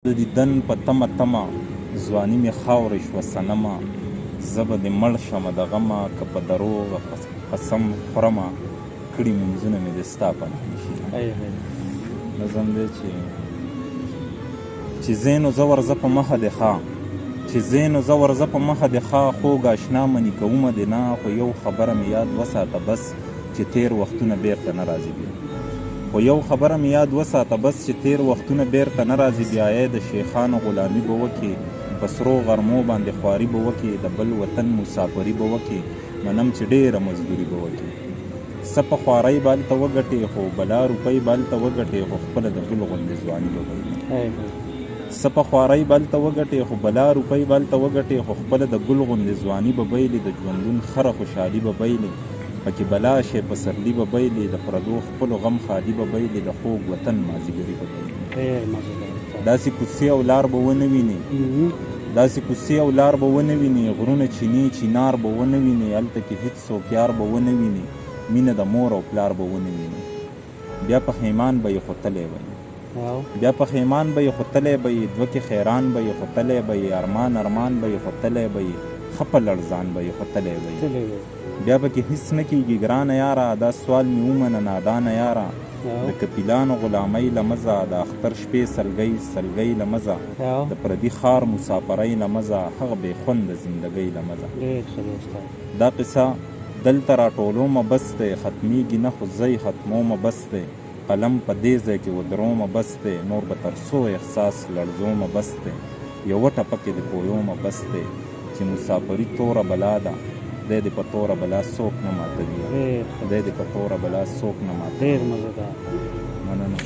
د دیدن په تمه تمه ځواني مې خاورې شوه صنمه زه به دې مړ شمه د غمه که په دروغ قسم خورمه کړي منځونه مې د ستا په نامه شي. نظم دی چې ځې نو زه ورځه په مخه دې ښه خوږ اشنا مني کومه دې نه خو یو خبره مې یاد وساته بس چې تیر وختونه بیرته نه راځي بیا چې تیر وختونه بیرته نه راځي بیا د شیخانو غلامي به وکړي په سرو غرمو باندې خواري به وکړي د بل وطن مسافري به وکړي منم چې ډېره مزدوري به وکړي څه په خوارۍ به هلته وګټې خو بلا روپۍ به هلته وګټې خو خپله د ګل غوندې ځواني به بایلي د ګل غوندې ځواني به بایلي د ژوندون خره خوشحالي به بایلي پکې بلا شی پسرلي به بایلي د پردو خپلو غم خالي به بایلي د خوږ وطن مازدیګري به بایلي داسې کوڅې او لار به ونه ویني غرونه چینې چینار به ونه ویني هلته کې هېڅ څوک یار به ونه ویني مینه د مور او پلار به ونه ویني بیا په خیمان به یې خوتلی وي دوه کې خیران به یې خوتلی به یې ارمان به یې خوتلی به یې ښه په لړزان به یې خوتلی وي بیا به کې هېڅ نه کېږي ګرانه یاره دا سوال مې ومنه نادانه یاره د کپیلانو غلامۍ له مزه د اختر شپې سلګۍ له مزه د پردي ښار مسافرۍ له مزه هغه بې خونده زندګۍ له مزه دا قصه دلته راټولومه بس دی ختمیږي نه خو زی ختمومه بس دی قلم په دې ځای کې ودرومه بس دی نور به تر څو احساس لړزومه بس دی یوه ټپه کې د پویومه بس دی چې مسافري توره بلا ده دی دې په توره بلا څوک نه ماتوي مننه